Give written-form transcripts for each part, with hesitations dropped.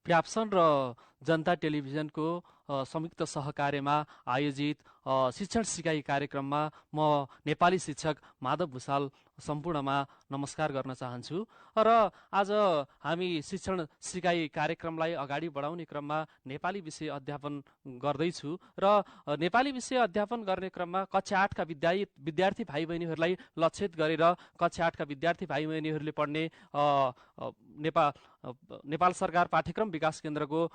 प्याप्सन र जनता टेलिभिजनको संयुक्त सहकार्यमा आयोजित शिक्षण सिकाइ कार्यक्रममा म नेपाली शिक्षक माधव भुषाल सम्पूर्णमा नमस्कार गर्न चाहन्छु। र आज हामी शिक्षण सिकाइ कार्यक्रमलाई अगाडि बढाउने क्रममा नेपाली विषय अध्यापन गर्दैछु र नेपाली विषय अध्यापन गर्ने क्रममा कक्षा 8 का विद्यार्थी भाइ बहिनीहरूलाई लक्षित गरेर कक्षा 8 का विद्यार्थी भाइ बहिनीहरूले पढ्ने नेपाल सरकार पाठ्यक्रम विकास केन्द्रको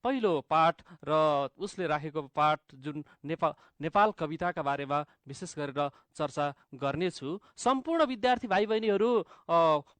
पहिलो पाठ र उसले राखेको पाठ जुन नेपाल कविताका बारेमा विशेष गरेर चर्चा गर्नेछु। सम्पूर्ण विद्यार्थी भाइ बहिनीहरू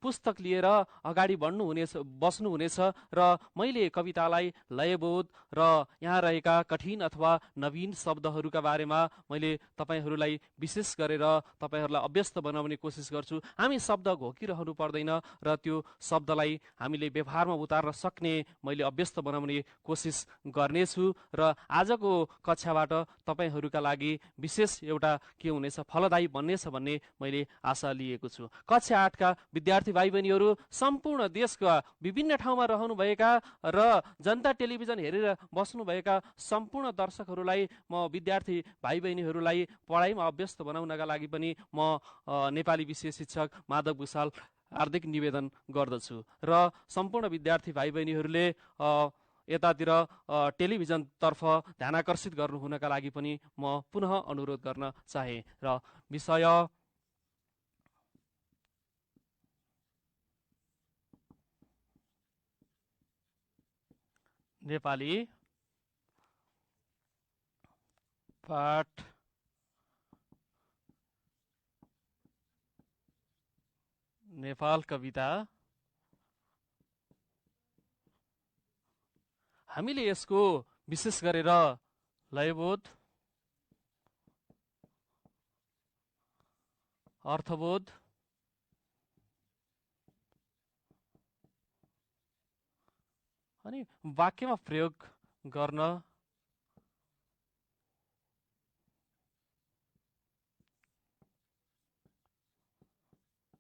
पुस्तक लिएर अगाडि बस्नुहुनेछ र मैले कवितालाई लयबोध र यहाँ रहेका कठिन अथवा नवीन शब्दहरूका बारेमा मैले तपाईहरूलाई विशेष गरेर तपाईहरूलाई अभ्यस्त बनाउने कोसिस गर्छु। हामी शब्द घोकिरहनु पर्दैन र त्यो शब्दलाई हामीले व्यवहारमा उतार्न सक्ने मैले अभ्यस्त बनाउने कोसिस गर्नेछु र आजको कक्षाबाट तपाईहरूका लागि विशेष एउटा के हुनेछ, फलदायी बन्नेछ भन्ने मैले आशा लिएको छु। कक्षा 8 का विद्यार्थी भाइ बहिनीहरू सम्पूर्ण देशका विभिन्न ठाउँमा रहनुभएका र जनता टेलिभिजन हेरेर बस्नुभएका सम्पूर्ण दर्शकहरूलाई म विद्यार्थी भाइ बहिनीहरूलाई पढाइमा अभ्यस्त बनाउनका लागि पनि म नेपाली विषय शिक्षक माधव भुषाल हार्दिक निवेदन गर्दछु र सम्पूर्ण विद्यार्थी भाइ बहिनीहरूले यतातिर टेलिभिजनतर्फ ध्यानाकर्षित गर्नुहुनका लागि पनि म पुनः अनुरोध गर्न चाहे र विषय नेपाली पाठ नेपाल कविता। हामीले यसको विशेष गरेर लयबोध, अर्थबोध, अनि वाक्यमा प्रयोग गर्न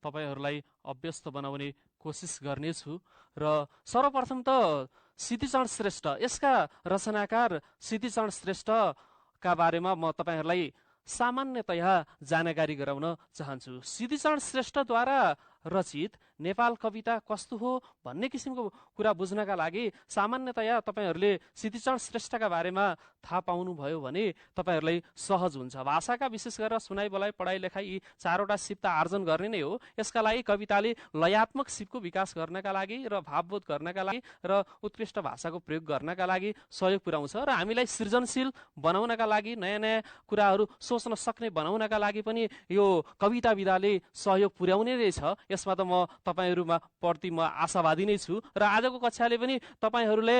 तपाईहरूलाई अभ्यस्त बनाउने कोसिस गर्नेछु। र सर्वप्रथम त सिद्धिचरण श्रेष्ठ, यसका रचनाकार सिद्धिचरण श्रेष्ठका बारेमा म तपाईहरूलाई सामान्यतया जानकारी गराउन चाहन्छु। सिद्धिचरण श्रेष्ठद्वारा रचित नेपाल कविता कस्तो हो भन्ने किसिमको कुरा बुझ्नका लागि सामान्यतया तपाईहरूले सिद्धिचरण श्रेष्ठका बारेमा थाहा पाउनुभयो भने तपाईहरूलाई सहज हुन्छ। भाषाका विशेष गरेर सुनाइ बोलाइ पढाइ लेखाइ यी चारवटा सिप त आर्जन गर्ने नै हो। यसका लागि कविताले लयात्मक सिपको विकास गर्नका लागि र भावबोध गर्नका लागि र उत्कृष्ट भाषाको प्रयोग गर्नका लागि सहयोग पुर्याउँछ र हामीलाई सृजनशील बनाउनका लागि नयाँ नयाँ कुराहरू सोच्न सक्ने बनाउनका लागि पनि यो कविता विधाले सहयोग पुर्याउने नै छ। यसमा त म तपाईहरूमा प्रति म आशावादी नै छु र आजको कक्षाले पनि तपाईहरूले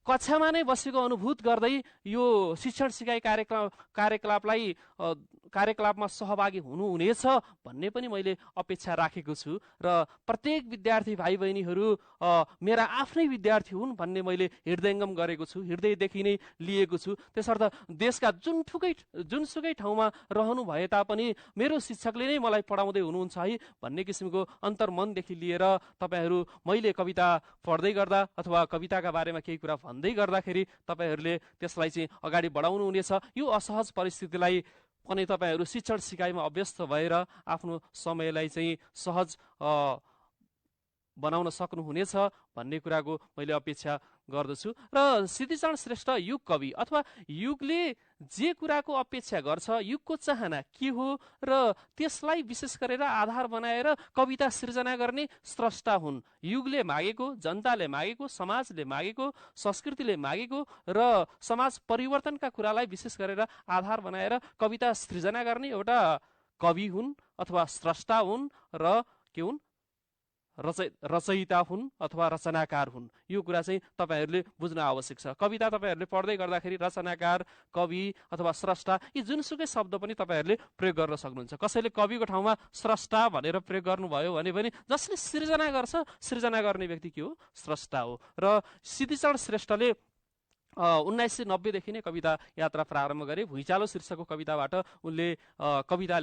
कक्षामा नै बसेको अनुभूत गर्दै यो शिक्षण सिकाइ कार्यकलापमा सहभागी हुनुहुनेछ भन्ने पनि मैले अपेक्षा राखेको छु र प्रत्येक विद्यार्थी भाइ बहिनीहरू मेरा आफ्नै विद्यार्थी हुन् भन्ने मैले हृदयङ्गम गरेको छु, हृदयदेखि नै लिएको छु। त्यसर्थ देशका जुनसुकै ठाउँमा रहनु भए तापनि मेरो शिक्षकले नै मलाई पढाउँदै हुनुहुन्छ है भन्ने किसिमको अन्तर्मनदेखि लिएर तपाईहरू मैले कविता पढ्दै गर्दा अथवा कविताका बारेमा केही कुरा भन्दै गर्दाखेरि तपाईहरूले त्यसलाई चाहिँ अगाडि बढाउनु हुनेछ। यो असहज परिस्थितिलाई पनि तपाईहरू शिक्षण सिकाइमा अभ्यस्त भएर आफ्नो समयलाई चाहिँ सहज बनाउन सक्नुहुनेछ भन्ने कुराको मैले अपेक्षा गर्दछु। र सिद्धिचरण श्रेष्ठ युग कवि अथवा युगले जे कुराको अपेक्षा गर्छ, युगको चाहना के हो र त्यसलाई विशेष गरेर आधार बनाएर कविता सृजना गर्ने स्रष्टा हुन्। युगले मागेको, जनताले मागेको, समाजले मागेको, संस्कृतिले मागेको र समाज परिवर्तनका कुरालाई विशेष गरेर आधार बनाएर कविता सृजना गर्ने एउटा कवि हुन् अथवा स्रष्टा हुन् र के हुन्, रचयिता हुन् अथवा रचनाकार हुन्। यो कुरा चाहिँ तपाईहरूले बुझ्न आवश्यक छ। कविता तपाईहरूले पढ्दै गर्दाखेरि रचनाकार, कवि अथवा स्रष्टा यी जुनसुकै शब्द पनि तपाईँहरूले प्रयोग गर्न सक्नुहुन्छ। कसैले कविको ठाउँमा स्रष्टा भनेर प्रयोग गर्नुभयो भने पनि जसले सृजना गर्छ, सृजना गर्ने व्यक्ति के हो, स्रष्टा हो। र सिद्धिचरण श्रेष्ठले 1990देखि नै कविता यात्रा प्रारम्भ गरे। भुइँचालो शीर्षकको कविताबाट उनले कविता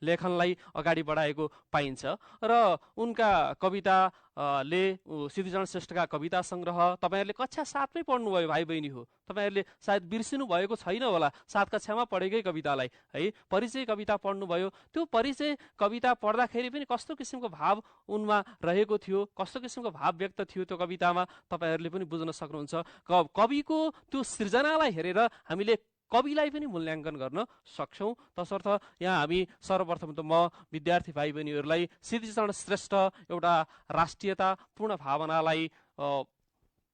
लेखनलाई अगाडि बढाएको पाइन्छ र उनका कविता ले सिद्धिचरण श्रेष्ठका कविता सङ्ग्रह तपाईँहरूले कक्षा 7मै पढ्नुभयो भाइ बहिनी हो, तपाईँहरूले सायद बिर्सिनु भएको छैन होला 7 कक्षामा पढेकै कवितालाई है, परिचय कविता पढ्नुभयो। त्यो परिचय कविता पढ्दाखेरि पनि कस्तो किसिमको भाव उनमा रहेको थियो, कस्तो किसिमको भाव व्यक्त थियो त्यो कवितामा तपाईँहरूले पनि बुझ्न सक्नुहुन्छ। कविको त्यो सृजनालाई हेरेर हामीले कविलाई पनि मूल्याङ्कन गर्न सक्छौँ। तसर्थ यहाँ हामी सर्वप्रथम त म विद्यार्थी भाइ बहिनीहरूलाई सिद्धिचरण श्रेष्ठ एउटा राष्ट्रियतापूर्ण भावनालाई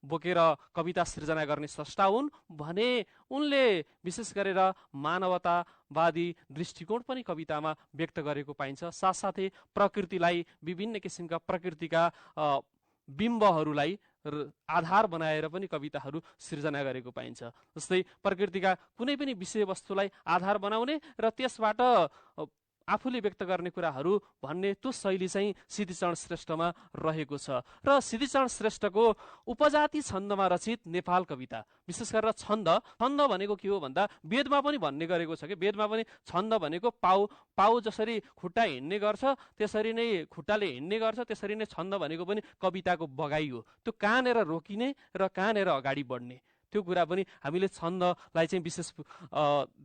बोकेर कविता सृजना गर्ने स्रष्टा हुन् भने उनले विशेष गरेर मानवतावादी दृष्टिकोण पनि कवितामा व्यक्त गरेको पाइन्छ। साथसाथै प्रकृतिलाई, विभिन्न किसिमका प्रकृतिका बिम्बहरूलाई आधार बनाएर पनि कविताहरू सृजना गरेको पाइन्छ। जस्तै प्रकृतिका कुनै पनि विषयवस्तुलाई आधार बनाउने र त्यसबाट आफूले व्यक्त गर्ने कुराहरू भन्ने त्यो शैली चाहिँ सिद्धिचरण श्रेष्ठमा रहेको छ। र सिद्धिचरण श्रेष्ठको उपजाति छन्दमा रचित नेपाल कविता, विशेष गरेर छन्द भनेको के हो भन्दा वेदमा पनि भन्ने गरेको छ कि वेदमा पनि छन्द भनेको पाउ जसरी खुट्टा हिँड्ने गर्छ त्यसरी नै खुट्टाले हिँड्ने गर्छ, त्यसरी नै छन्द भनेको पनि कविताको बगाई हो। त्यो कहाँनिर रोकिने र कहाँनिर अगाडि बढ्ने त्यो कुरा पनि हामीले छन्दलाई चाहिँ विशेष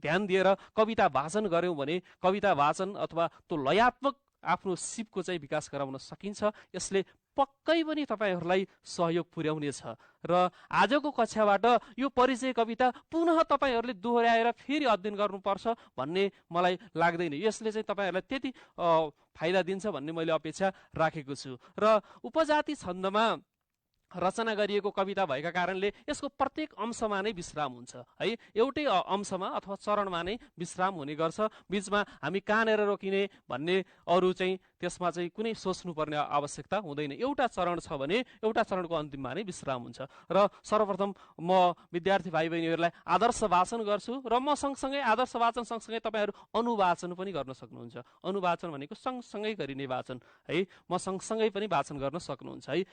ध्यान दिएर कविता वाचन गऱ्यौँ भने कविता वाचन अथवा त्यो लयात्मक आफ्नो सिपको चाहिँ विकास गराउन सकिन्छ। यसले पक्कै पनि तपाईँहरूलाई सहयोग पुर्याउनेछ। र आजको कक्षाबाट यो परिचय कविता पुनः तपाईँहरूले दोहोऱ्याएर फेरि अध्ययन गर्नुपर्छ भन्ने मलाई लाग्दैन। यसले चाहिँ तपाईँहरूलाई त्यति फाइदा दिन्छ भन्ने मैले अपेक्षा राखेको छु। र उपजाति छन्दमा रचना गरिएको कविता भएका कारणले यसको प्रत्येक अंशमा नै विश्राम हुन्छ है, एउटै अंशमा अथवा चरणमा नै विश्राम हुने गर्छ। बीचमा हामी कहाँनिर रोकिने भन्ने अरू चाहिँ त्यसमा चाहिँ कुनै सोच्नुपर्ने आवश्यकता हुँदैन। एउटा चरण छ भने एउटा चरणको अन्तिममा नै विश्राम हुन्छ। र सर्वप्रथम म विद्यार्थी भाइ बहिनीहरूलाई आदर्श वाचन गर्छु र म सँगसँगै आदर्श वाचन सँगसँगै तपाईँहरू अनुवाचन पनि गर्न सक्नुहुन्छ। अनुवाचन भनेको सँगसँगै गरिने वाचन है, म सँगसँगै पनि वाचन गर्न सक्नुहुन्छ है।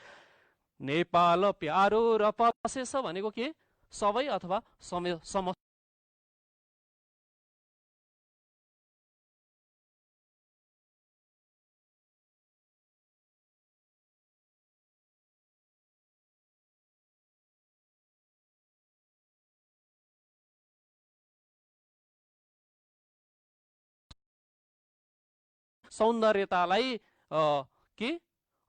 नेपाल प्यारो र पसेस भनेको के? सबै अथवा समस्त। सौन्दर्यतालाई के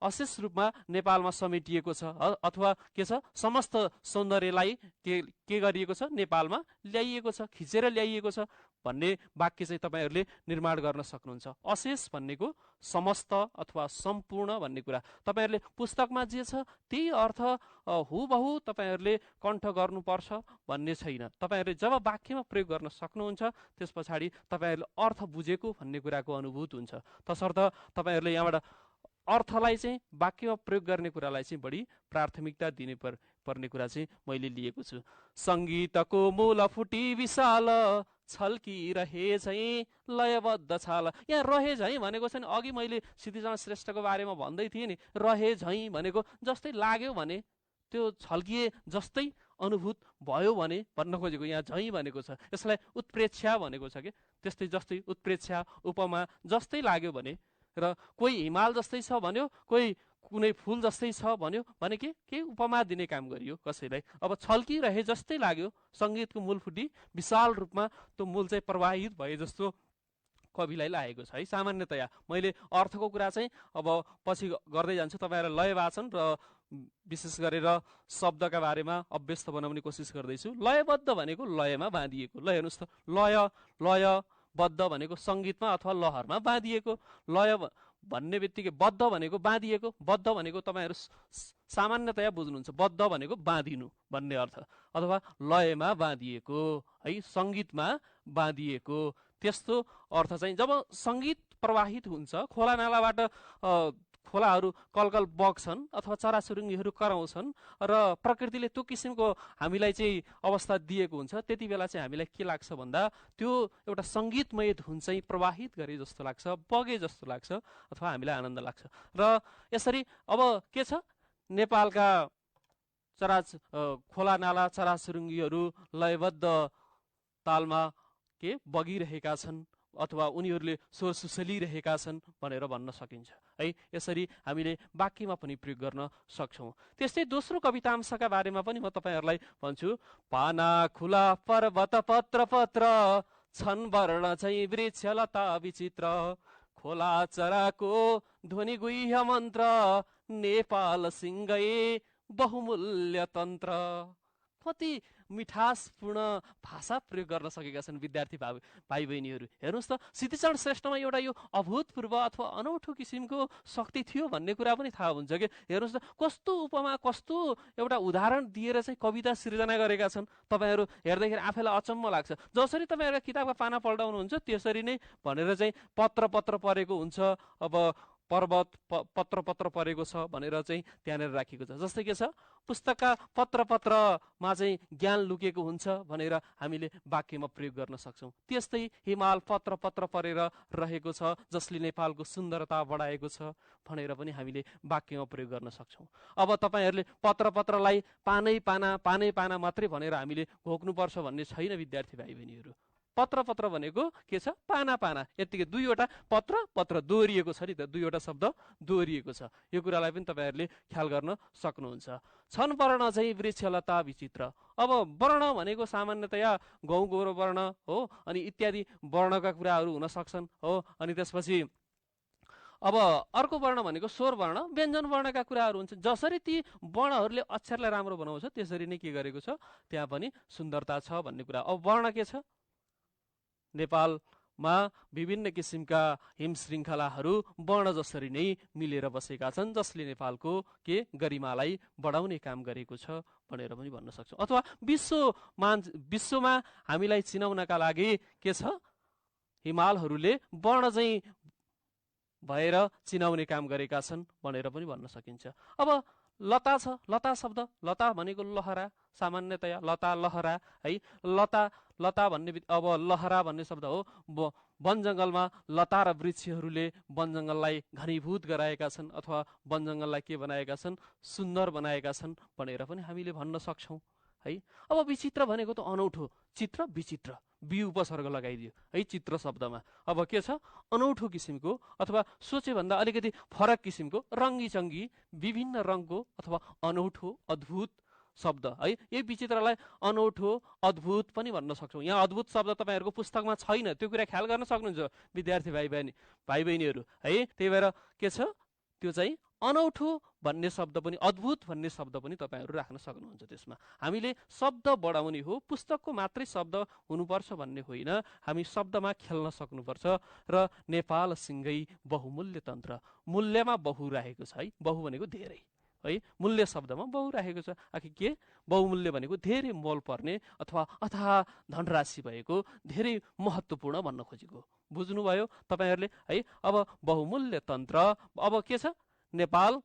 अशेष रूपमा नेपालमा समेटिएको छ अथवा के छ समस्त सौन्दर्यलाई के गरिएको छ नेपालमा ल्याइएको छ, खिचेर ल्याइएको छ भन्ने वाक्य चाहिँ तपाईँहरूले निर्माण गर्न सक्नुहुन्छ। अशेष भन्नेको समस्त अथवा सम्पूर्ण भन्ने कुरा तपाईँहरूले पुस्तकमा जे छ त्यही अर्थ हुबहु तपाईँहरूले कण्ठ गर्नुपर्छ भन्ने छैन। तपाईँहरूले जब वाक्यमा प्रयोग गर्न सक्नुहुन्छ त्यस पछाडि तपाईँहरूले अर्थ बुझेको भन्ने कुराको अनुभूत हुन्छ। तसर्थ तपाईँहरूले यहाँबाट अर्थलाई चाहिँ वाक्यमा प्रयोग गर्ने कुरालाई चाहिँ बढी प्राथमिकता दिने पर्ने कुरा चाहिँ मैले लिएको छु। सङ्गीतको मूल फुटी विशाल छल्किरहे झैँ लयबद्ध छाल। यहाँ रहे झैँ भनेको चाहिँ अघि मैले सिद्धिचरण श्रेष्ठको बारेमा भन्दै थिएँ नि, रहे झैँ भनेको जस्तै लाग्यो भने त्यो छल्किए जस्तै अनुभूत भयो भने भन्न खोजेको यहाँ झैँ भनेको छ। यसलाई उत्प्रेक्षा भनेको छ कि त्यस्तै जस्तै उत्प्रेक्षा उपमा जस्तै लाग्यो भने, र कोही हिमाल जस्तै छ भन्यो, कोही कुनै फुल जस्तै छ भन्यो भने के उपमा दिने काम गरियो कसैलाई। अब छल्किरहे जस्तै लाग्यो, सङ्गीतको मूल फुटी विशाल रूपमा त्यो मूल चाहिँ प्रवाहित भए जस्तो कविलाई लागेको छ है। सामान्यतया मैले अर्थको कुरा चाहिँ अब पछि गर्दै जान्छु। तपाईँहरूलाई लय वाचन र विशेष गरेर शब्दका बारेमा अभ्यस्त बनाउने कोसिस गर्दैछु। लयबद्ध भनेको लयमा बाँधिएको, लय हेर्नुहोस् त, लयबद्ध भनेको सङ्गीतमा अथवा लहरमा बाँधिएको। लय भन्ने बित्तिकै बद्ध भनेको बाँधिएको, बद्ध भनेको तपाईँहरू सामान्यतया बुझ्नुहुन्छ, बद्ध भनेको बाँधिनु भन्ने अर्थ, अथवा लयमा बाँधिएको है, सङ्गीतमा बाँधिएको त्यस्तो अर्थ चाहिँ जब सङ्गीत प्रवाहित हुन्छ, खोला नालाबाट खोलाहरू कलकल बग्छन् अथवा चराचुरुङ्गीहरू कराउँछन् र प्रकृतिले त्यो किसिमको हामीलाई चाहिँ अवस्था दिएको हुन्छ, त्यति बेला चाहिँ हामीलाई के लाग्छ भन्दा त्यो एउटा सङ्गीतमय धुन चाहिँ प्रवाहित गरे जस्तो लाग्छ, बगे जस्तो लाग्छ अथवा हामीलाई आनन्द लाग्छ। र यसरी अब के छ, नेपालका खोला नाला चराचुरुङ्गीहरू लयबद्ध तालमा के बगिरहेका छन् अथवा उनीहरूले स्वर सुसलिरहेका छन् भनेर भन्न सकिन्छ है। यसरी हामीले वाक्यमा पनि प्रयोग गर्न सक्छौँ। त्यस्तै दोस्रो कवितांशका बारेमा पनि म तपाईँहरूलाई भन्छु। पाना खुला पर्वत पत्र पत्र छन् वर्ण चाहिँ वृक्ष लता विचित्र खोला चराको ध्वनि गुह्य मन्त्र नेपाल सिंगै बहुमूल्य तन्त्र। कति मिठासपूर्ण भाषा प्रयोग गर्न सकेका छन् विद्यार्थी भाइ बहिनीहरू। हेर्नुहोस् त सिद्धिचरण श्रेष्ठमा एउटा यो अभूतपूर्व अथवा अनौठो किसिमको शक्ति थियो भन्ने कुरा पनि थाहा हुन्छ कि हेर्नुहोस् त कस्तो उपमा कस्तो एउटा उदाहरण दिएर चाहिँ कविता सृजना गरेका छन्। तपाईँहरू हेर्दाखेरि आफैलाई अचम्म लाग्छ। जसरी तपाईँहरू किताबका पाना पल्टाउनुहुन्छ त्यसरी नै भनेर चाहिँ पत्र पत्र परेको हुन्छ। अब पर्वत पत्र पत्र परेको छ भनेर चाहिँ त्यहाँनिर राखिएको छ। जस्तै के छ पुस्तकका पत्र पत्रमा चाहिँ ज्ञान लुकेको हुन्छ भनेर हामीले वाक्यमा प्रयोग गर्न सक्छौँ। त्यस्तै हिमाल पत्र पत्र परेर रहेको छ जसले नेपालको सुन्दरता बढाएको छ भनेर पनि हामीले वाक्यमा प्रयोग गर्न सक्छौँ। अब तपाईँहरूले पत्र पत्रलाई पानै पाना मात्रै भनेर हामीले घोक्नुपर्छ भन्ने छैन विद्यार्थी भाइ बहिनीहरू। पत्र पत्र भनेको के छ पाना यतिकै दुईवटा पत्र पत्र दोहोरिएको छ नि त, दुईवटा शब्द दोहोरिएको छ। यो कुरालाई पनि तपाईँहरूले ख्याल गर्न सक्नुहुन्छ। छन् वर्ण चाहिँ वृक्षलता विचित्र। अब वर्ण भनेको सामान्यतया गहुँ गोरो वर्ण हो अनि इत्यादि वर्णका कुराहरू हुन सक्छन् हो। अनि त्यसपछि अब अर्को वर्ण भनेको स्वर वर्ण व्यञ्जन वर्णका कुराहरू हुन्छ। जसरी ती वर्णहरूले अक्षरलाई राम्रो बनाउँछ त्यसरी नै के गरेको छ त्यहाँ पनि सुन्दरता छ भन्ने कुरा। अब वर्ण के छ नेपालमा विभिन्न किसिमका हिम श्रृङ्खलाहरू वर्ण जसरी नै मिलेर बसेका छन् जसले नेपालको के गरिमालाई बढाउने काम गरेको छ भनेर पनि भन्न सक्छौँ। अथवा विश्वमा हामीलाई चिनाउनका लागि के छ हिमालहरूले वर्ण चाहिँ भएर चिनाउने काम गरेका छन् भनेर पनि भन्न सकिन्छ। अब लता छ, लता शब्द लता भनेको लहरा, सामान्यतया लता लहरा है। लता भन्ने अब लहरा भन्ने शब्द हो। वन जङ्गलमा लता र वृक्षहरूले वन जङ्गललाई घनीभूत गराएका छन् अथवा वन जङ्गललाई के बनाएका छन् सुन्दर बनाएका छन् भनेर पनि हामीले भन्न सक्छौँ है। अब विचित्र भनेको त अनौठो, चित्र विचित्र बी उपसर्ग लगाइदियो है चित्र शब्दमा। अब के छ अनौठो किसिमको अथवा सोचेभन्दा अलिकति फरक किसिमको रङ्गी चङ्गी विभिन्न रङको अथवा अनौठो अद्भुत शब्द है। यही विचित्रलाई अनौठो अद्भुत पनि भन्न सक्छौँ। यहाँ अद्भुत शब्द तपाईँहरूको पुस्तकमा छैन, त्यो कुरा ख्याल गर्न सक्नुहुन्छ विद्यार्थी भाइ बहिनीहरू है। त्यही भएर के छ त्यो चाहिँ अनौठो भन्ने शब्द पनि अद्भुत भन्ने शब्द पनि तपाईँहरू राख्न सक्नुहुन्छ। त्यसमा हामीले शब्द बढाउने हो, पुस्तकको मात्रै शब्द हुनुपर्छ भन्ने होइन, हामी शब्दमा खेल्न सक्नुपर्छ। र नेपाल सिंगै बहुमूल्य तन्त्र, मूल्यमा बहु राखेको छ है। बहु भनेको धेरै है, मूल्य शब्दमा बहु राखेको छ। आखिर के बहुमूल्य भनेको धेरै मोल पर्ने अथवा अथाह धनराशि भएको धेरै महत्त्वपूर्ण भन्न खोजेको बुझ्नुभयो तपाईँहरूले है। अब बहुमूल्य तन्त्र अब के छ नेपाल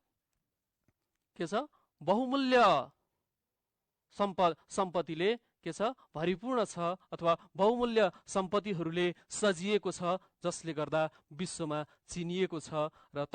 के छ बहुमूल्य सम्पत्तिले के छ भरिपूर्ण छ अथवा बहुमूल्य सम्पत्तिहरूले सजिएको छ जसले गर्दा विश्वमा चिनिएको छ। र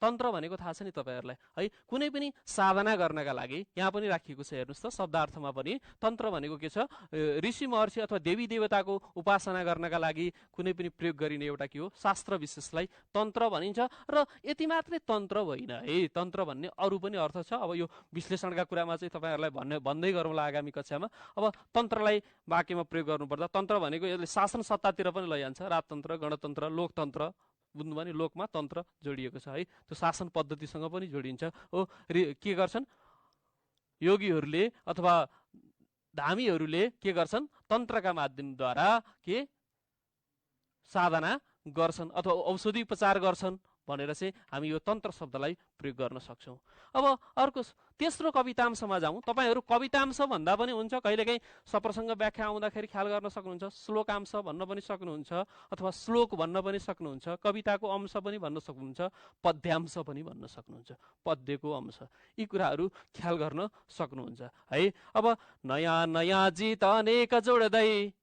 तन्त्र भनेको थाहा छ नि तपाईँहरूलाई है। कुनै पनि साधना गर्नका लागि यहाँ पनि राखिएको छ हेर्नुहोस् त शब्दार्थमा पनि तन्त्र भनेको के छ ऋषि महर्षि अथवा देवी देवताको उपासना गर्नका लागि कुनै पनि प्रयोग गरिने एउटा के हो शास्त्र विशेषलाई तन्त्र भनिन्छ। र यति मात्रै तन्त्र होइन है, तन्त्र भन्ने अरू पनि अर्थ छ। अब यो विश्लेषणका कुरामा चाहिँ तपाईँहरूलाई भन्दै गरौँला आगामी कक्षामा। अब तन्त्रलाई वाक्यमा प्रयोग गर्नुपर्दा तन्त्र भनेको यसले शासन सत्तातिर पनि लैजान्छ, राजतन्त्र गणतन्त्र लोकतन्त्र बुझ्नुभयो नि, लोकमा तन्त्र जोडिएको छ है। त्यो शासन पद्धतिसँग पनि जोडिन्छ हो। के गर्छन् योगीहरूले अथवा धामीहरूले के गर्छन् तन्त्रका माध्यमद्वारा के साधना गर्छन् अथवा औषधि उपचार गर्छन् भनेर चाहिँ हामी यो तन्त्र शब्दलाई प्रयोग गर्न सक्छौँ। अब अर्को तेस्रो कवितांशमा जाउँ। तपाईँहरू कवितांश भन्दा पनि हुन्छ, कहिलेकाहीँ सप्रसङ्ग व्याख्या आउँदाखेरि ख्याल गर्न सक्नुहुन्छ, श्लोकांश भन्न पनि सक्नुहुन्छ अथवा श्लोक भन्न पनि सक्नुहुन्छ, कविताको अंश पनि भन्न सक्नुहुन्छ, पद्यांश पनि भन्न सक्नुहुन्छ, पद्यको अंश। यी कुराहरू ख्याल गर्न सक्नुहुन्छ है। अब नयाँ नयाँ जित अनेक जोड्दै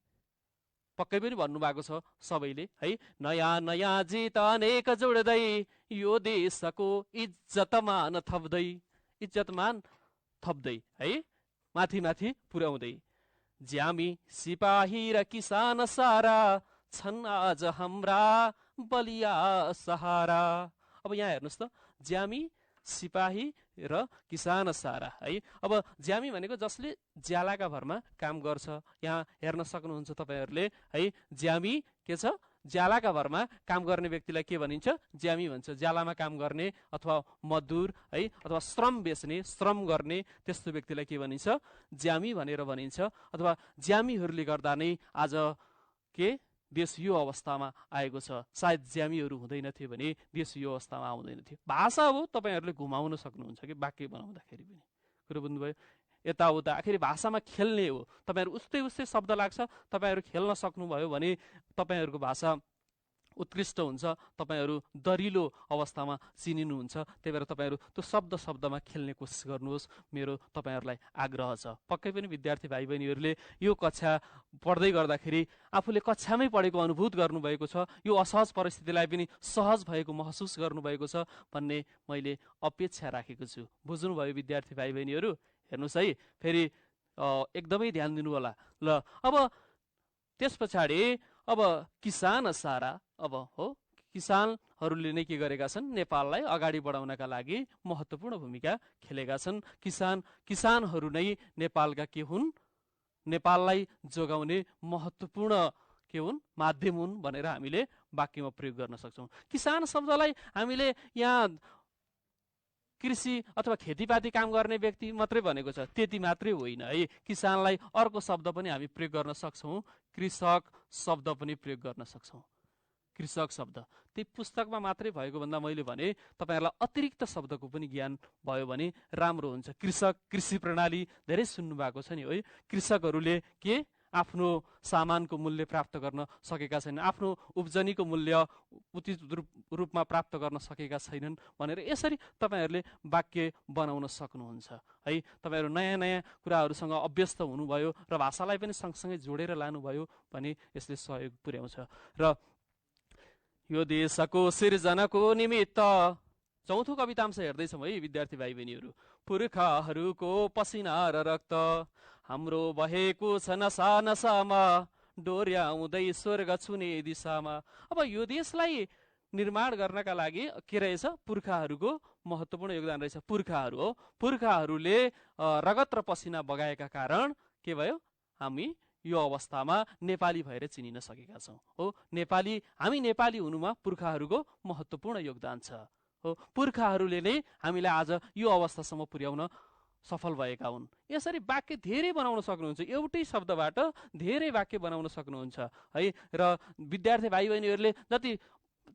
पक्कै पनि भन्नुभएको छ सबैले है। नयाँ नयाँ जित अनेक जोड्दै यो देशको इज्जतमान थप्दै है माथि माथि पुर्याउँदै ज्यामी सिपाही र किसान सारा छन् आज हाम्रा बलिया सहारा। अब यहाँ हेर्नुहोस् त, ज्यामी, सिपाही र किसान सारा है। अब ज्यामी भनेको जसले ज्यालाका भरमा काम गर्छ। यहाँ हेर्न सक्नुहुन्छ तपाईँहरूले है, ज्यामी के छ, ज्यालाका भरमा काम गर्ने व्यक्तिलाई के भनिन्छ, ज्यामी भन्छ। ज्यालामा काम गर्ने अथवा मजदुर है, अथवा श्रम बेच्ने, श्रम गर्ने त्यस्तो व्यक्तिलाई के भनिन्छ, ज्यामी भनेर भनिन्छ। अथवा ज्यामीहरूले गर्दा नै आज के देश यो अवस्थामा आएको छ। सायद ज्यामीहरू हुँदैनथ्यो भने देश यो अवस्थामा आउँदैन थियो। भाषा हो, तपाईँहरूले घुमाउन सक्नुहुन्छ कि वाक्य बनाउँदाखेरि पनि, कुरो बुझ्नुभयो, यताउता आखिर भाषामा खेल्ने हो। तपाईँहरू उस्तै उस्तै शब्द लाग्छ, तपाईँहरू खेल्न सक्नुभयो भने तपाईँहरूको भाषा उत्कृष्ट हुन्छ, तपाईँहरू दरिलो अवस्थामा चिनिनुहुन्छ। त्यही भएर तपाईँहरू त्यो शब्दमा खेल्ने कोसिस गर्नुहोस्, मेरो तपाईँहरूलाई आग्रह छ। पक्कै पनि विद्यार्थी भाइ बहिनीहरूले यो कक्षा पढ्दै गर्दाखेरि आफूले कक्षामै पढेको अनुभूत गर्नुभएको छ, यो असहज परिस्थितिलाई पनि सहज भएको महसुस गर्नुभएको छ भन्ने मैले अपेक्षा राखेको छु। बुझ्नुभयो विद्यार्थी भाइ बहिनीहरू? हेर्नुहोस् है, फेरि एकदमै ध्यान दिनु होला ल। अब त्यस पछाडि अब किसान सारा, अब हो, किसानहरूले नै के गरेका छन्, नेपाललाई अगाडि बढाउनका लागि महत्त्वपूर्ण भूमिका खेलेका छन्। किसानहरू नै नेपालका के हुन्, नेपाललाई जोगाउने महत्त्वपूर्ण के हुन्, माध्यम हुन् भनेर हामीले वाक्यमा प्रयोग गर्न सक्छौँ। किसान शब्दलाई हामीले यहाँ कृषि अथवा खेतीपाती काम गर्ने व्यक्ति मात्रै भनेको छ, त्यति मात्रै होइन है। किसानलाई अर्को शब्द पनि हामी प्रयोग गर्न सक्छौँ, कृषक शब्द पनि प्रयोग गर्न सक्छौँ। कृषक शब्द त्यही पुस्तकमा मात्रै भएको भन्दा मैले भने तपाईँहरूलाई अतिरिक्त शब्दको पनि ज्ञान भयो भने राम्रो हुन्छ। कृषक, कृषि प्रणाली धेरै सुन्नुभएको छ नि है। कृषकहरूले के आफ्नो सामानको मूल्य प्राप्त गर्न सकेका छैनन्, आफ्नो उब्जनीको मूल्य उचित रूपमा प्राप्त गर्न सकेका छैनन् भनेर यसरी तपाईँहरूले वाक्य बनाउन सक्नुहुन्छ है। तपाईँहरू नयाँ नयाँ कुराहरूसँग अभ्यस्त हुनुभयो र भाषालाई पनि सँगसँगै जोडेर लानुभयो भने यसले सहयोग पुर्याउँछ। र यो देशको सिर्जनाको निमित्त चौथो कवितांश हेर्दैछौँ है विद्यार्थी भाइ बहिनीहरू। पुर्खाहरूको पसिना र रक्त हाम्रो बहेको छ नसा नसामा, डोर्याउँदै स्वर्ग छुने दिशामा। अब यो देशलाई निर्माण गर्नका लागि के रहेछ, पुर्खाहरूको महत्त्वपूर्ण योगदान रहेछ। पुर्खाहरू हो, पुर्खाहरूले रगत र पसिना बगाएका कारण के भयो, हामी यो अवस्थामा नेपाली भएर चिनिन सकेका छौँ हो। हामी नेपाली हुनुमा पुर्खाहरूको महत्त्वपूर्ण योगदान छ हो। पुर्खाहरूले नै हामीलाई आज यो अवस्थासम्म पुर्याउन सफल भएका हुन्। यसरी वाक्य धेरै बनाउन सक्नुहुन्छ, एउटै शब्दबाट धेरै वाक्य बनाउन सक्नुहुन्छ है। र विद्यार्थी भाइ बहिनीहरूले जति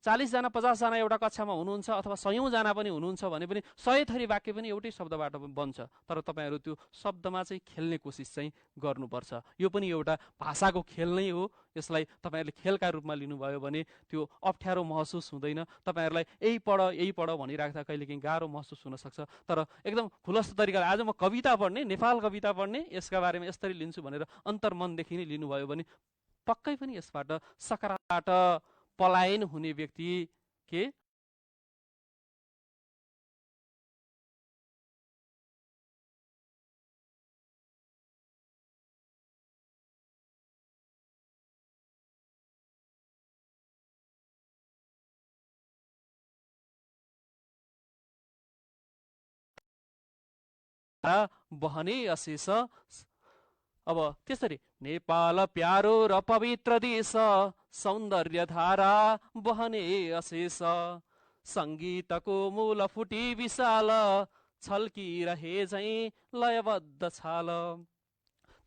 40 जना 50 जना एउटा कक्षामा हुनुहुन्छ अथवा 100 जना पनि हुनुहुन्छ भने पनि 100 थरी वाक्य पनि एउटै शब्दबाट बन्छ। तर तपाईँहरू त्यो शब्दमा चाहिँ खेल्ने कोसिस चाहिँ गर्नुपर्छ। यो पनि एउटा भाषाको खेल नै हो। यसलाई तपाईँहरूले खेलका रूपमा लिनुभयो भने त्यो अप्ठ्यारो महसुस हुँदैन। तपाईँहरूलाई यही पढ भनिराख्दा कहिलेकाहीँ गाह्रो महसुस हुनसक्छ। तर एकदम खुलस्त तरिकाले आज म कविता पढ्ने, नेपाल कविता पढ्ने, यसका बारेमा यसरी लिन्छु भनेर अन्तर्मनदेखि नै लिनुभयो भने पक्कै पनि यसबाट सकारात्मक पलायन हुने व्यक्ति के बहने अशेष। अब त्यसरी नेपाल प्यारो र पवित्र देश, सौन्दर्य धारा बहने अशेष, सङ्गीतको मूल फुटी विशाल, छल्किरहे झैँ लयबद्ध छाल।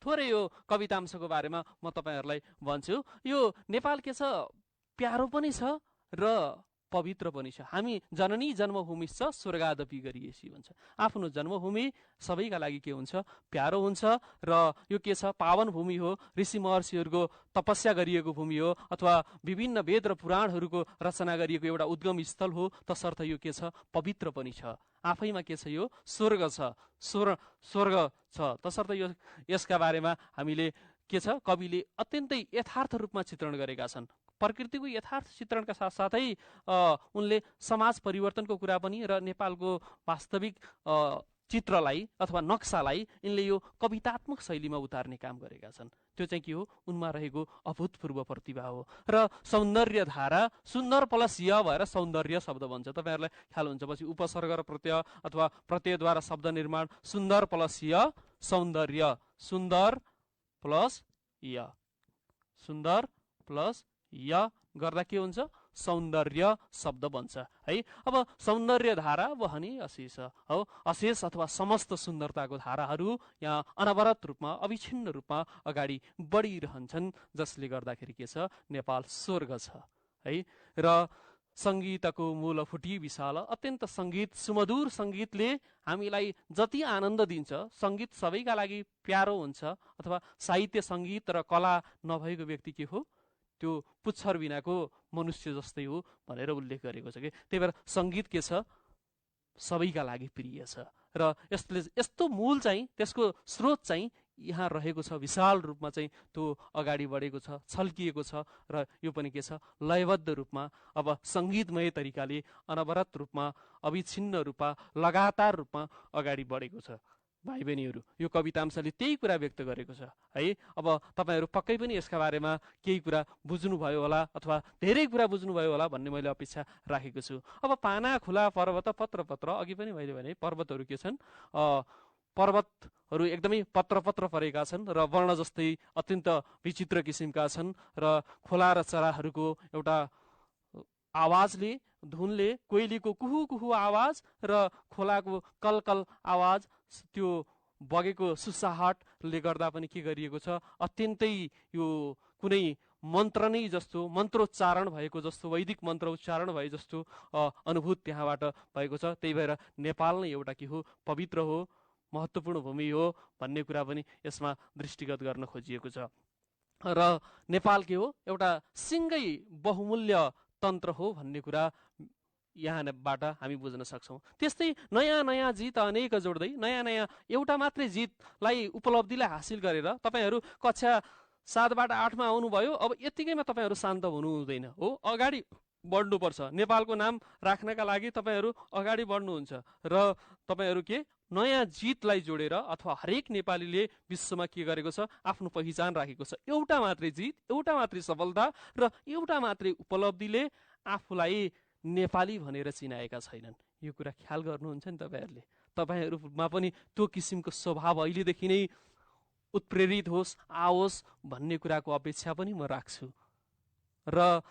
थोरै यो कवितांशको बारेमा म तपाईँहरूलाई भन्छु। यो नेपाल के छ, प्यारो पनि छ र पवित्र पनि छ। हामी जननी जन्मभूमि छ स्वर्गादपि गरिएसी भन्छ। आफ्नो जन्मभूमि सबैका लागि के हुन्छ, प्यारो हुन्छ र यो के छ, पावन भूमि हो, ऋषि महर्षिहरूको तपस्या गरिएको भूमि हो अथवा विभिन्न वेद र पुराणहरूको रचना गरिएको एउटा उद्गम स्थल हो। तसर्थ यो के छ, पवित्र पनि छ। आफैमा के छ, यो स्वर्ग छ, स्वर्ग छ। तसर्थ यो यसका बारेमा हामीले के छ, कविले अत्यन्तै यथार्थ रूपमा चित्रण गरेका छन्। प्रकृतिको यथार्थ चित्रणका साथसाथै उनले समाज परिवर्तनको कुरा पनि र नेपालको वास्तविक चित्रलाई अथवा नक्सालाई यिनले यो कवितात्मक शैलीमा उतार्ने काम गरेका छन्। त्यो चाहिँ के हो? उनमा रहेको अभूतपूर्व प्रतिभा हो। र सौन्दर्य धारा, सुन्दर प्लस य भएर सौन्दर्य शब्द बन्छ। तपाईँहरूलाई ख्याल हुन्छ पछि उपसर्ग र प्रत्यय अथवा प्रत्ययद्वारा शब्द निर्माण, सुन्दर प्लस य सौन्दर्य, सुन्दर प्लस य, सुन्दर प्लस य गर्दा के हुन्छ? सौन्दर्य शब्द बन्छ है। अब सौन्दर्य धारा वहनी अशेष हो, अशेष अथवा समस्त सुन्दरताको धाराहरू यहाँ अनवरत रूपमा अविच्छिन्न रूपमा अगाडि बढिरहन्छन्, जसले गर्दाखेरि के छ? नेपाल स्वर्ग छ है। र सङ्गीतको मूल फुटी विशाल, अत्यन्त सङ्गीत, सुमधुर सङ्गीतले हामीलाई जति आनन्द दिन्छ, सङ्गीत सबैका लागि प्यारो हुन्छ, अथवा साहित्य सङ्गीत र कला नभएको व्यक्ति के हो? त्यो पुच्छर बिनाको मनुष्य जस्तै हो भनेर उल्लेख गरेको छ कि। त्यही भएर सङ्गीत के छ? सबैका लागि प्रिय छ। र यस्तो मूल चाहिँ, त्यसको स्रोत चाहिँ यहाँ रहेको छ, विशाल रूपमा चाहिँ त्यो अगाडि बढेको छ, छल्किएको छ। र यो पनि के छ? लयबद्ध रूपमा अब सङ्गीतमय तरिकाले अनवरत रूपमा अविच्छिन्न रूपमा लगातार रूपमा अगाडि बढेको छ। भाइ बहिनीहरू, यो कवितांशले त्यही कुरा व्यक्त गरेको छ है। अब तपाईँहरू पक्कै पनि यसका बारेमा केही कुरा बुझ्नुभयो होला अथवा धेरै कुरा बुझ्नुभयो होला भन्ने मैले अपेक्षा राखेको छु। अब पाना खुला पर्वत पत्र पत्र, अघि पनि मैले भने पर्वतहरू के छन्? पर्वतहरू एकदमै पत्र पत्र परेका छन् र वर्ण जस्तै अत्यन्त विचित्र किसिमका छन्। र खोला र चराहरूको एउटा आवाजले, धुनले, कोइलीको कुहु कुहु आवाज र खोलाको कलकल आवाज, त्यो बगेको सुसाहटले गर्दा पनि के गरिएको छ? अत्यन्तै यो कुनै मन्त्र नै जस्तो, मन्त्रोच्चारण भएको जस्तो, वैदिक मन्त्र उच्चारण भए जस्तो अनुभूत त्यहाँबाट भएको छ। त्यही भएर नेपाल नै एउटा के हो? पवित्र हो, महत्त्वपूर्ण भूमि हो भन्ने कुरा पनि यसमा दृष्टिगत गर्न खोजिएको छ। र नेपाल के हो? एउटा सिङ्गै बहुमूल्य तन्त्र हो भन्ने कुरा यहाँबाट हामी बुझ्न सक्छौँ। त्यस्तै नयाँ नयाँ जित अनेक जोड्दै, नयाँ नयाँ एउटा मात्रै जितलाई, उपलब्धिलाई हासिल गरेर तपाईँहरू कक्षा 7बाट 8मा आउनुभयो। अब यत्तिकैमा तपाईँहरू शान्त हुनु हुँदैन हो, अगाडि बढ्नुपर्छ। नेपालको नाम राख्नका लागि तपाईँहरू अगाडि बढ्नुहुन्छ र तपाईँहरू के? नयाँ जितलाई जोडेर, अथवा हरेक नेपालीले विश्वमा के गरेको छ? आफ्नो पहिचान राखेको छ। एउटा मात्रै जित, एउटा मात्रै सफलता र एउटा मात्रै उपलब्धिले आफूलाई नेपाली भनेर चिनाएका छैनन्। यो कुरा ख्याल गर्नुहुन्छ नि तपाईँहरूले। तपाईँहरूमा पनि त्यो किसिमको स्वभाव अहिलेदेखि नै उत्प्रेरित होस्, आओस् भन्ने कुराको अपेक्षा पनि म राख्छु। र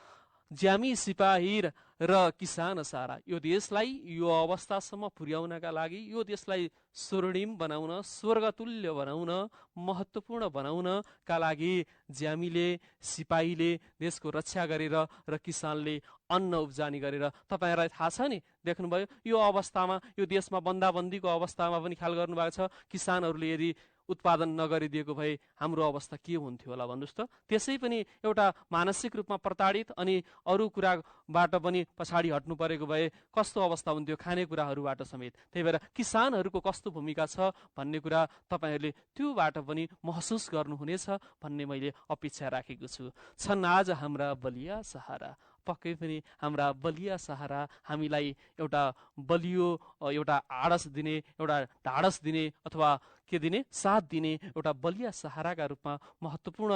ज्यामी सिपाही र किसान सारा, यो देशलाई यो अवस्थासम्म पुर्याउनका लागि, यो देशलाई स्वर्णिम बनाउन, स्वर्गतुल्य बनाउन, महत्त्वपूर्ण बनाउनका लागि ज्यामीले, सिपाहीले देशको रक्षा गरेर र किसानले अन्न उब्जानी गरेर, तपाईँहरूलाई थाहा छ नि, देख्नुभयो यो अवस्थामा, यो देशमा बन्दाबन्दीको अवस्थामा पनि ख्याल गर्नुभएको छ, किसानहरूले यदि उत्पादन नगरिदिएको भए हाम्रो अवस्था के हुन्थ्यो होला भन्नुहोस् त। त्यसै पनि एउटा मानसिक रूपमा प्रताडित अनि अरू कुराबाट पनि पछाडि हट्नु परेको भए कस्तो अवस्था हुन्थ्यो, खानेकुराहरूबाट समेत। त्यही भएर किसानहरूको कस्तो भूमिका छ भन्ने कुरा तपाईँहरूले त्योबाट पनि महसुस गर्नुहुनेछ भन्ने मैले अपेक्षा राखेको छु। छन् आज हाम्रा बलिया सहारा, पक्कै पनि हाम्रा बलिया सहारा हामीलाई एउटा बलियो, एउटा आडस दिने, एउटा ढाडस दिने, अथवा के दिने? साथ दिने एउटा बलिया सहाराका रूपमा, महत्त्वपूर्ण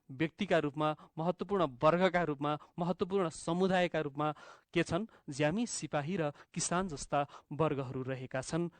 व्यक्तिका रूपमा, महत्त्वपूर्ण वर्गका रूपमा, महत्त्वपूर्ण समुदायका रूपमा के छन्? ज्यामी, सिपाही र किसान जस्ता वर्गहरू रहेका छन्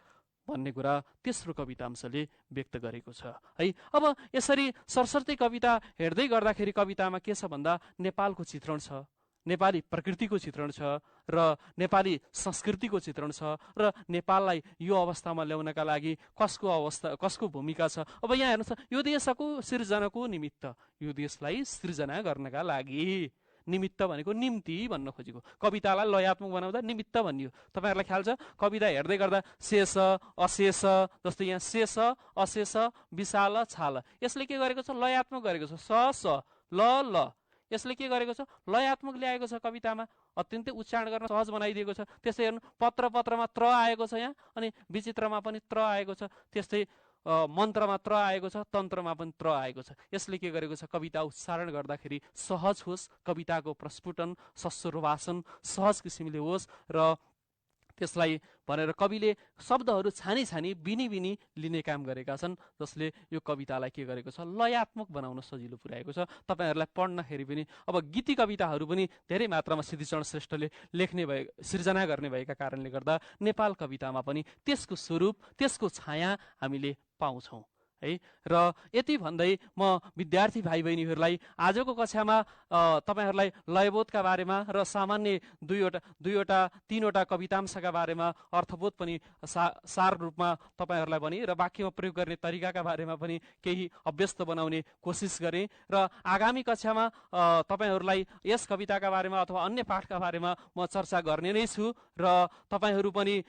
भन्ने कुरा तेस्रो कवितांशले व्यक्त गरेको छ है। अब यसरी सरसर्ती कविता हेर्दै गर्दाखेरि कवितामा के छ भन्दा नेपालको चित्रण छ, नेपाली प्रकृतिको चित्रण छ, र नेपाली संस्कृतिको चित्रण छ, र नेपाललाई यो अवस्थामा ल्याउनका लागि कसको अवस्था, कसको भूमिका छ। अब यहाँ हेर्नुहोस्, यो देशको सिर्जनाको निमित्त, यो देशलाई सृजना गर्नका लागि, निमित्त भनेको निम्ति भन्न खोजेको, कवितालाई लयात्मक बनाउँदा निमित्त भनियो। तपाईँहरूलाई ख्याल छ, कविता हेर्दै गर्दा शेष, अशेष, जस्तै यहाँ शेष, अशेष, विशाल, छाल, यसले के गरेको छ? लयात्मक गरेको छ। स, स, ल, ल, यसले के गरेको छ? लयात्मक ल्याएको छ कवितामा, अत्यन्तै उच्चारण गर्न सहज बनाइदिएको छ। त्यस्तै हेर्नु, पत्र पत्रमा त्र आएको छ यहाँ, अनि विचित्रमा पनि त्र आएको छ, त्यस्तै मन्त्रमा त्र आएको छ, तन्त्रमा पनि त्र आएको छ। यसले के गरेको छ? कविता उच्चारण गर्दाखेरि सहज होस्, कविताको प्रस्फुटन, सस्वरवासन सहज किसिमले होस्, र त्यसलाई भनेर कविले शब्दहरू छानी छानी बिनी बिनी लिने काम गरेका छन्, जसले यो कवितालाई के गरेको छ, लयात्मक बनाउन सजिलो पुर्याएको छ। तपाईँहरूलाई पढ्नखेरि पनि अब गीति कविताहरू पनि धेरै मात्रामा सिद्धिचरण श्रेष्ठले लेख्ने भए सिर्जना गर्ने भएका कारणले गर्दा नेपाल कवितामा पनि त्यसको स्वरूप त्यसको छाया हामीले पाउँछौँ है। र यति भन्दै म विद्यार्थी भाइ बहिनीहरूलाई आजको कक्षामा तपाईँहरूलाई लयबोधका बारेमा र सामान्य दुईवटा तीनवटा कवितांशका बारेमा अर्थबोध पनि सार रूपमा तपाईँहरूलाई भने र वाक्यमा प्रयोग गर्ने तरिकाका बारेमा पनि केही अभ्यस्त बनाउने कोसिस गरेँ र आगामी कक्षामा तपाईँहरूलाई यस कविताका बारेमा अथवा अन्य पाठका बारेमा म चर्चा गर्ने नै छु र तपाईँहरू पनि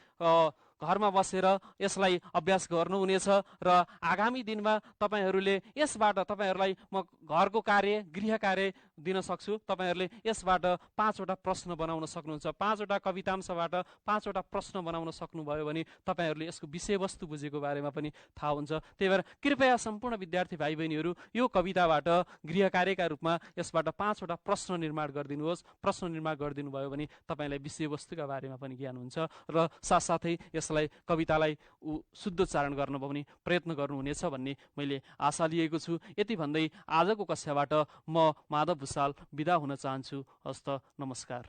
घरमा बसेर यसलाई अभ्यास गर्नुहुनेछ र आगामी दिनमा तपाईँहरूले यसबाट तपाईँहरूलाई म घरको कार्य गृह कार्य दिन सक्छु। तपाईँहरूले यसबाट 5वटा प्रश्न बनाउन सक्नुहुन्छ। 5वटा कवितांशबाट 5वटा प्रश्न बनाउन सक्नुभयो भने तपाईँहरूले यसको विषयवस्तु बुझेको बारेमा पनि थाहा हुन्छ। त्यही भएर कृपया सम्पूर्ण विद्यार्थी भाइ बहिनीहरू यो कविताबाट गृह कार्यका रूपमा यसबाट 5वटा प्रश्न निर्माण गरिदिनुहोस्। प्रश्न निर्माण गरिदिनुभयो भने तपाईँलाई विषयवस्तुका बारेमा पनि ज्ञान हुन्छ र साथसाथै यसलाई कवितालाई शुद्ध उच्चारण गर्न पनि प्रयत्न गर्नुहुनेछ भन्ने मैले आशा लिएको छु। यति भन्दै आजको कक्षाबाट म माधव भुसाल बिदा हुन चाहन्छु। हस्त नमस्कार।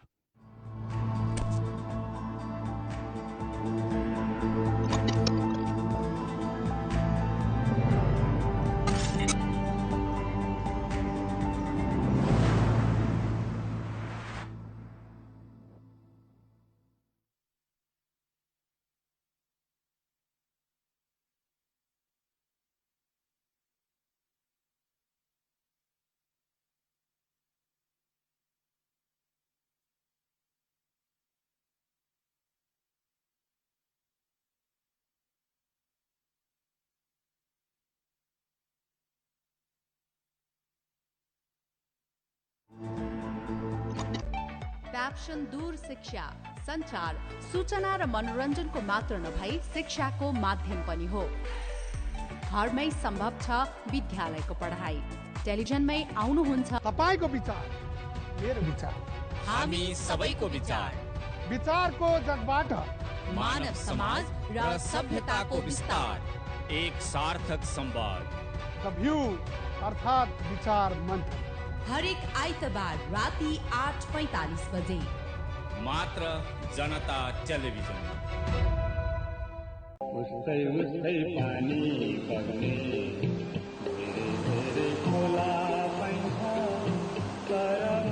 प्याप्सन दूर शिक्षा सञ्चार सूचना र मनोरञ्जनको मात्र नभई शिक्षाको माध्यम पनि हो। घरमै सम्भव छ विद्यालयको पढाइ। टेलिभिजनमै आउनुहुन्छ तपाईको विचार मेरो विचार, हामी सबैको विचार, विचारको जगबाट मानव समाज र सभ्यताको विस्तार, एक सार्थक संवाद। द भ्यू अर्थात विचार मन्थन, हरेक आइतबार राति 8:45 बजे मात्र जनता टेलिभिजन। उस्तै उस्तै पानी बग्ने धेरै धेरै खोला पाइन्छ तर